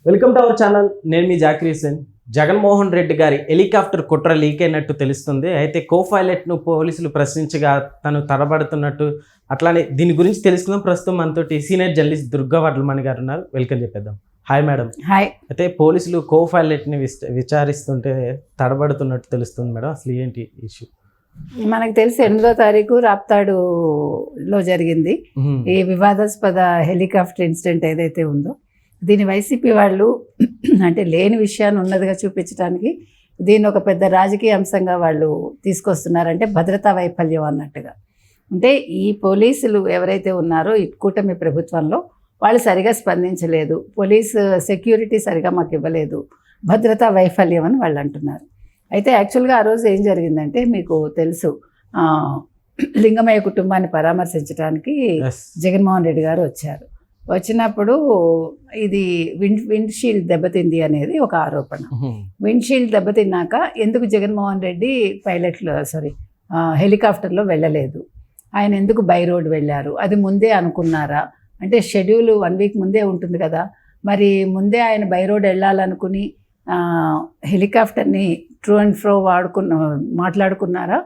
Welcome to our channel. నేను మీ జాకిర్ హుసేన్. జగన్మోహన్ రెడ్డి గారి helicopter కుట్ర లీక్ అయినట్టు తెలుస్తుంది. అయితే కో పైలట్ను పోలీసులు ప్రశ్నించగా తను తడబడుతున్నట్టు, అట్లానే దీని గురించి తెలుసుకుందాం. ప్రస్తుతం మనతోటి సీనియర్ జర్నలిస్ట్ దుర్గా వడ్లమణి గారు ఉన్నారు. వెల్కమ్ చెప్పేద్దాం. Hi madam. హాయ్. అయితే పోలీసులు కో పైలట్ని విచారిస్తుంటే తడబడుతున్నట్టు తెలుస్తుంది మేడం. అసలు ఏంటి ఇష్యూ? మనకు తెలిసి 8వ తారీఖు రాప్తాడులో జరిగింది ఈ వివాదాస్పద హెలికాప్టర్ ఇన్సిడెంట్ ఏదైతే ఉందో, దీని వైసీపీ వాళ్ళు అంటే లేని విషయాన్ని ఉన్నదిగా చూపించడానికి దీన్ని ఒక పెద్ద రాజకీయ అంశంగా వాళ్ళు తీసుకొస్తున్నారంటే భద్రతా వైఫల్యం అన్నట్టుగా. అంటే ఈ పోలీసులు ఎవరైతే ఉన్నారో ఈ కూటమి ప్రభుత్వంలో వాళ్ళు సరిగా స్పందించలేదు, పోలీసు సెక్యూరిటీ సరిగా మాకు ఇవ్వలేదు, భద్రతా వైఫల్యం అని వాళ్ళు అంటున్నారు. అయితే యాక్చువల్గా ఆ రోజు ఏం జరిగిందంటే మీకు తెలుసు, లింగమయ్య కుటుంబాన్ని పరామర్శించడానికి జగన్మోహన్ రెడ్డి గారు వచ్చారు. వచ్చినప్పుడు ఇది విండ్షీల్డ్ దెబ్బతింది అనేది ఒక ఆరోపణ. విండ్షీల్డ్ దెబ్బతిన్నాక ఎందుకు జగన్మోహన్ రెడ్డి హెలికాప్టర్లో వెళ్ళలేదు, ఆయన ఎందుకు బై రోడ్ వెళ్ళారు, అది ముందే అనుకున్నారా? అంటే షెడ్యూల్ 1 వీక్ ముందే ఉంటుంది కదా, మరి ముందే ఆయన బై రోడ్ వెళ్ళాలనుకుని హెలికాప్టర్ని ట్రూ అండ్ ఫ్రో మాట్లాడుకున్నారా,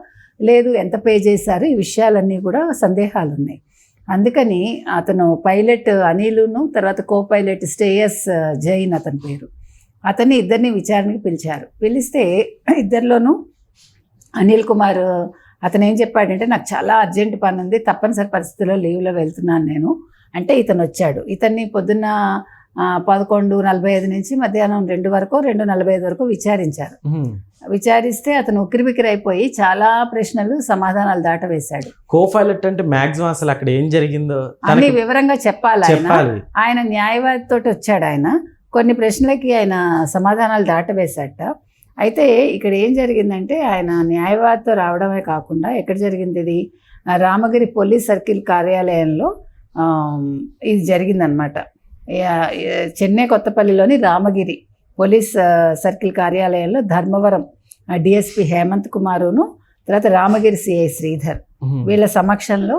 లేదు ఎంత పే చేశారు, ఈ విషయాలన్నీ కూడా సందేహాలు ఉన్నాయి. అందుకని అతను పైలట్ అనిలును, తర్వాత కో పైలట్ శ్రేయస్ జైన్ అతని పేరు, అతన్ని ఇద్దరిని విచారణకి పిలిచారు. పిలిస్తే ఇద్దరిలోనూ అనిల్ కుమార్ అతను ఏం చెప్పాడంటే, నాకు చాలా అర్జెంట్ పని ఉంది, తప్పనిసరి పరిస్థితుల్లో లీవ్లో వెళ్తున్నాను నేను అంటే ఇతను వచ్చాడు. ఇతన్ని పొద్దున్న 11:45 నుంచి మధ్యాహ్నం 2 వరకు 2:45 వరకు విచారించారు. విచారిస్తే అతను ఉక్కిరిబిక్కిరి అయిపోయి చాలా ప్రశ్నలు సమాధానాలు దాటవేశాడు. కో పైలట్ అంటే మాక్సిమం అసలు అక్కడ ఏం జరిగిందో అన్ని వివరంగా చెప్పాలి. ఆయన న్యాయవాదితో వచ్చాడు. ఆయన కొన్ని ప్రశ్నలకి ఆయన సమాధానాలు దాటవేశాట. అయితే ఇక్కడ ఏం జరిగిందంటే, ఆయన న్యాయవాదితో రావడమే కాకుండా ఎక్కడ జరిగింది, ఇది రామగిరి పోలీస్ సర్కిల్ కార్యాలయంలో ఇది జరిగిందనమాట. చెన్నై కొత్తపల్లిలోని రామగిరి పోలీస్ సర్కిల్ కార్యాలయంలో ధర్మవరం డిఎస్పీ హేమంత్ కుమారును, తర్వాత రామగిరి సిఐ శ్రీధర్ వీళ్ళ సమక్షంలో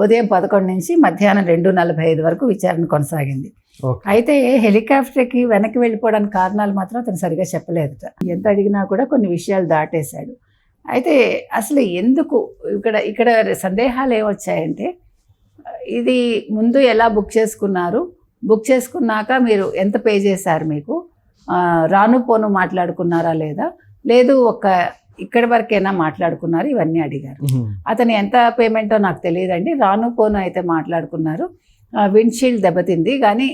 ఉదయం 11 నుంచి మధ్యాహ్నం 2:45 వరకు విచారణ కొనసాగింది. అయితే హెలికాప్టర్కి వెనక్కి వెళ్ళిపోవడానికి కారణాలు మాత్రం అతను సరిగా చెప్పలేదుట. ఎంత అడిగినా కూడా కొన్ని విషయాలు దాటేశాడు. అయితే అసలు ఎందుకు ఇక్కడ సందేహాలు ఏమొచ్చాయంటే, ఇది ముందు ఎలా బుక్ చేసుకున్నారు, బుక్ చేసుకున్నాక మీరు ఎంత పే చేశారు, మీకు రాను పోను మాట్లాడుకున్నారా లేదా, లేదు ఇక్కడి వరకైనా మాట్లాడుకున్నారు, ఇవన్నీ అడిగారు. అతను ఎంత పేమెంటో నాకు తెలియదండి, రాను పోను అయితే మాట్లాడుకున్నారు, విండ్షీల్డ్ దెబ్బతింది కానీ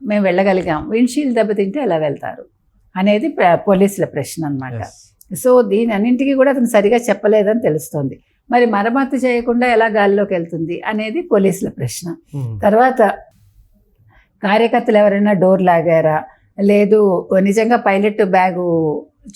మేము వెళ్ళగలిగాం, విండ్షీల్డ్ దెబ్బతింటే ఎలా వెళ్తారు అనేది పోలీసుల ప్రశ్న అనమాట. సో దీని అన్నింటికి కూడా అతను సరిగా చెప్పలేదని తెలుస్తోంది. మరి మరమ్మతు చేయకుండా ఎలా గాలిలోకి వెళ్తుంది అనేది పోలీసుల ప్రశ్న. తర్వాత కార్యకర్తలు ఎవరైనా డోర్ లాగారా, లేదు నిజంగా పైలట్ బ్యాగు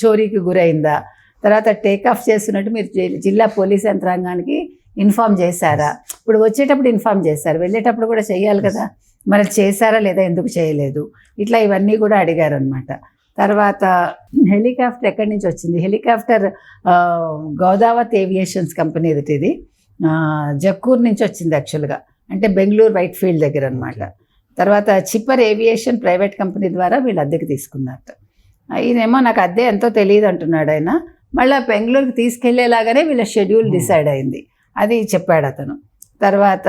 చోరీకి గురైందా, తర్వాత టేకాఫ్ చేస్తున్నట్టు మీరు జిల్లా పోలీస్ యంత్రాంగానికి ఇన్ఫామ్ చేశారా, ఇప్పుడు వచ్చేటప్పుడు ఇన్ఫామ్ చేశారు, వెళ్ళేటప్పుడు కూడా చేయాలి కదా, మరి చేశారా లేదా, ఎందుకు చేయలేదు, ఇట్లా ఇవన్నీ కూడా అడిగారు అనమాట. తర్వాత హెలికాప్టర్ ఎక్కడి నుంచి వచ్చింది, హెలికాప్టర్ గోదావతి ఏవియేషన్స్ కంపెనీ ఇది జక్కూరు నుంచి వచ్చింది యాక్చువల్గా, అంటే బెంగళూరు వైట్ ఫీల్డ్ దగ్గర అనమాట. తర్వాత చిప్పర్ ఏవియేషన్ ప్రైవేట్ కంపెనీ ద్వారా వీళ్ళు అద్దెకి తీసుకున్నారు. ఈయనేమో నాకు అద్దె ఎంతో తెలియదు అంటున్నాడు ఆయన. మళ్ళీ బెంగళూరుకి తీసుకెళ్లేలాగానే వీళ్ళ షెడ్యూల్ డిసైడ్ అయింది, అది చెప్పాడు అతను. తర్వాత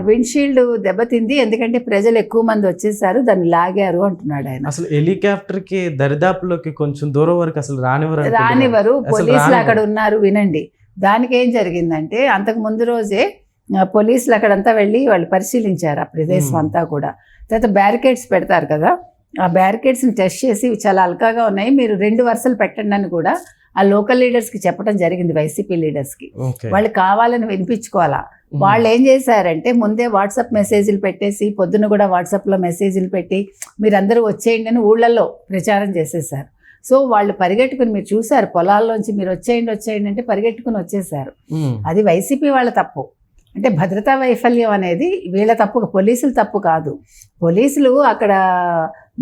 విండ్షీల్డ్ దెబ్బతింది ఎందుకంటే ప్రజలు ఎక్కువ మంది వచ్చేసారు, దాన్ని లాగారు అంటున్నాడు ఆయన. అసలు హెలికాప్టర్కి దరిదాపులోకి కొంచెం దూరం వరకు అసలు రానివ్వరు, పోలీసులు అక్కడ ఉన్నారు. వినండి, దానికి ఏం జరిగిందంటే, అంతకు ముందు రోజే పోలీసులు అక్కడంతా వెళ్ళి వాళ్ళు పరిశీలించారు ఆ ప్రదేశం అంతా కూడా. తర్వాత బ్యారికేడ్స్ పెడతారు కదా, ఆ బ్యారికేడ్స్ని టెస్ట్ చేసి చాలా అల్కాగా ఉన్నాయి, మీరు 2 వరుసలు పెట్టండి అని కూడా ఆ లోకల్ లీడర్స్కి చెప్పడం జరిగింది, వైసీపీ లీడర్స్కి. వాళ్ళు కావాలని వినిపించుకోవాలా. వాళ్ళు ఏం చేశారంటే ముందే వాట్సాప్ మెసేజ్లు పెట్టేసి, పొద్దున్న కూడా వాట్సాప్లో మెసేజ్లు పెట్టి మీరందరూ వచ్చేయండి అని ఊళ్ళల్లో ప్రచారం చేసేసారు. సో వాళ్ళు పరిగెట్టుకుని, మీరు చూసారు పొలాల్లోంచి, మీరు వచ్చేయండి అంటే పరిగెట్టుకుని వచ్చేసారు. అది వైసీపీ వాళ్ళ తప్పు. అంటే భద్రతా వైఫల్యం అనేది వీళ్ళ తప్పు, పోలీసులు తప్పు కాదు. పోలీసులు అక్కడ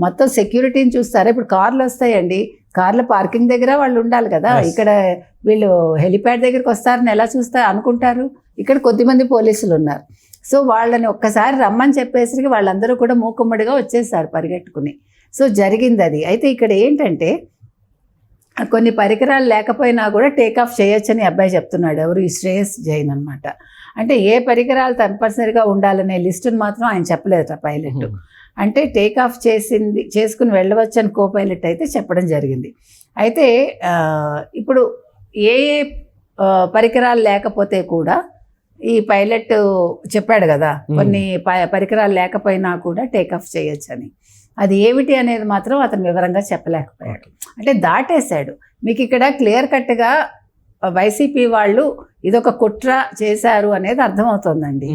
మొత్తం సెక్యూరిటీని చూస్తారు. ఇప్పుడు కార్లు వస్తాయండి, కార్ల పార్కింగ్ దగ్గర వాళ్ళు ఉండాలి కదా. ఇక్కడ వీళ్ళు హెలిప్యాడ్ దగ్గరికి వస్తారని ఎలా అనుకుంటారు. ఇక్కడ కొద్దిమంది పోలీసులు ఉన్నారు. సో వాళ్ళని ఒక్కసారి రమ్మని చెప్పేసరికి వాళ్ళందరూ కూడా మూకుమ్మడిగా వచ్చేసారు పరిగెట్టుకుని. సో జరిగింది అది. అయితే ఇక్కడ ఏంటంటే కొన్ని పరికరాలు లేకపోయినా కూడా టేకాఫ్ చేయొచ్చని అబ్బాయి చెప్తున్నాడు. ఎవరు? ఈ శ్రేయస్ జైన్ అనమాట. అంటే ఏ పరికరాలు తప్పనిసరిగా ఉండాలనే లిస్టును మాత్రం ఆయన చెప్పలేదు పైలట్. అంటే టేకాఫ్ చేసుకుని వెళ్ళవచ్చు అని కో పైలట్ అయితే చెప్పడం జరిగింది. అయితే ఇప్పుడు ఏ పరికరాలు లేకపోతే కూడా ఈ పైలట్ చెప్పాడు కదా, కొన్ని పరికరాలు లేకపోయినా కూడా టేకాఫ్ చేయొచ్చని. అది ఏమిటి అనేది మాత్రం అతను వివరంగా చెప్పలేకపోయాడు. అంటే దాటేశాడు. మీకు ఇక్కడ క్లియర్ కట్గా వైసీపీ వాళ్ళు ఇదొక కుట్ర చేశారు అనేది అర్థమవుతోందండి.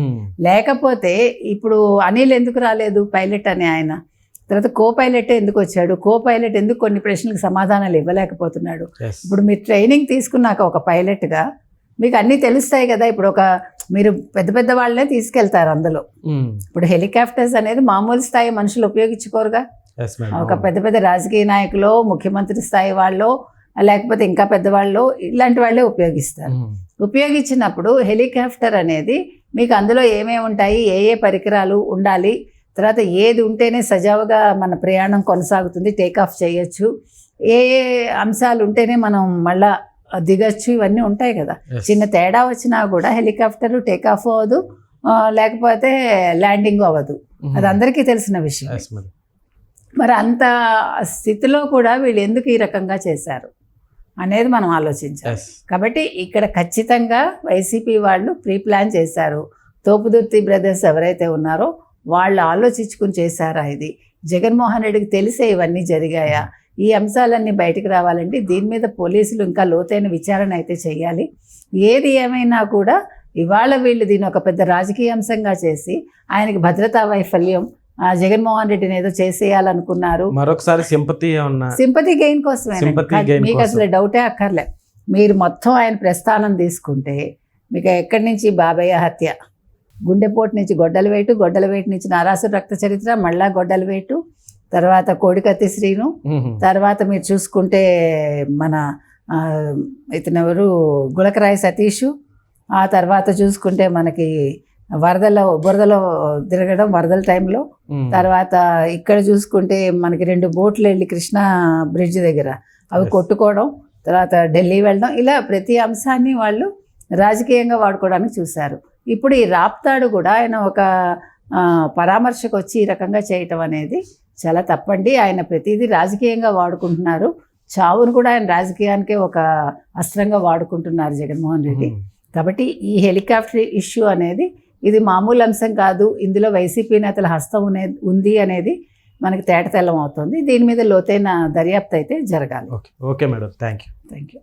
లేకపోతే ఇప్పుడు అనిల్ ఎందుకు రాలేదు పైలట్ అని ఆయన, తర్వాత కో పైలట్ ఎందుకు వచ్చాడు, కో పైలట్ ఎందుకు కొన్ని ప్రశ్నలకు సమాధానాలు ఇవ్వలేకపోతున్నాడు. ఇప్పుడు మీరు ట్రైనింగ్ తీసుకున్నాక ఒక పైలట్గా మీకు అన్నీ తెలుస్తాయి కదా. ఇప్పుడు మీరు పెద్ద పెద్ద వాళ్ళనే తీసుకెళ్తారు అందులో. ఇప్పుడు హెలికాప్టర్స్ అనేది మామూలు స్థాయి మనుషులు ఉపయోగించుకోరుగా. ఒక పెద్ద పెద్ద రాజకీయ నాయకులు, ముఖ్యమంత్రి స్థాయి వాళ్ళు, లేకపోతే ఇంకా పెద్దవాళ్ళు, ఇలాంటి వాళ్ళే ఉపయోగిస్తారు. ఉపయోగించినప్పుడు హెలికాప్టర్ అనేది మీకు అందులో ఏమేమి ఉంటాయి, ఏ ఏ పరికరాలు ఉండాలి, తర్వాత ఏది ఉంటేనే సజావుగా మన ప్రయాణం కొనసాగుతుంది, టేకాఫ్ చేయొచ్చు, ఏ ఏ అంశాలు ఉంటేనే మనం మళ్ళా దిగచ్చు, ఇవన్నీ ఉంటాయి కదా. చిన్న తేడా వచ్చినా కూడా హెలికాప్టర్ టేకాఫ్ అవ్వదు, లేకపోతే ల్యాండింగ్ అవ్వదు. అది అందరికీ తెలిసిన విషయం. మరి అంత స్థితిలో కూడా వీళ్ళు ఎందుకు ఈ రకంగా చేశారు అనేది మనం ఆలోచించాలి. కాబట్టి ఇక్కడ ఖచ్చితంగా వైసీపీ వాళ్ళు ప్రీ ప్లాన్ చేశారు. తోపుదుర్తి బ్రదర్స్ ఎవరైతే ఉన్నారో వాళ్ళు ఆలోచించుకుని చేశారా, ఇది జగన్మోహన్ రెడ్డికి తెలిసే ఇవన్నీ జరిగాయా, ఈ అంశాలన్నీ బయటకు రావాలంటే దీని మీద పోలీసులు ఇంకా లోతైన విచారణ అయితే చేయాలి. ఏది ఏమైనా కూడా ఇవాళ వీళ్ళు దీన్ని ఒక పెద్ద రాజకీయ అంశంగా చేసి ఆయనకి భద్రతా వైఫల్యం, జగన్మోహన్ రెడ్డిని ఏదో చేసేయాలనుకున్నారు. మరొకసారి సింపతి గెయిన్ కోసమే. మీకు అసలు డౌటే అక్కర్లే. మీరు మొత్తం ఆయన ప్రస్థానం తీసుకుంటే మీకు ఎక్కడి నుంచి బాబయ్య హత్య, గుండెపోటు నుంచి గొడ్డలవేటు, గొడ్డలవేటు నుంచి నారాసుర రక్త చరిత్ర, మళ్ళా గొడ్డలవేటు, తర్వాత కోడికత్తి శ్రీను, తర్వాత మీరు చూసుకుంటే మన ఇతనెవరు గులకరాయి సతీషు, ఆ తర్వాత చూసుకుంటే మనకి బురదలో తిరగడం వరదల టైంలో, తర్వాత ఇక్కడ చూసుకుంటే మనకి 2 బోట్లు వెళ్ళి కృష్ణా బ్రిడ్జ్ దగ్గర అవి కొట్టుకోవడం, తర్వాత ఢిల్లీ వెళ్ళడం, ఇలా ప్రతి అంశాన్ని వాళ్ళు రాజకీయంగా వాడుకోవడానికి చూశారు. ఇప్పుడు ఈ రాప్తాడు కూడా ఆయన ఒక పరామర్శకు వచ్చి ఈ రకంగా చేయటం అనేది చాలా తప్పండి. ఆయన ప్రతిదీ రాజకీయంగా వాడుకుంటున్నారు. చావును కూడా ఆయన రాజకీయానికే ఒక అస్త్రంగా వాడుకుంటున్నారు జగన్మోహన్ రెడ్డి. కాబట్టి ఈ హెలికాప్టర్ ఇష్యూ అనేది ఇది మామూలు అంశం కాదు, ఇందులో వైసీపీ నేతల హస్తం ఉంది అనేది మనకి తేటతెల్లం అవుతుంది. దీని మీద లోతైన దర్యాప్తు అయితే జరగాలి. Okay madam, thank you.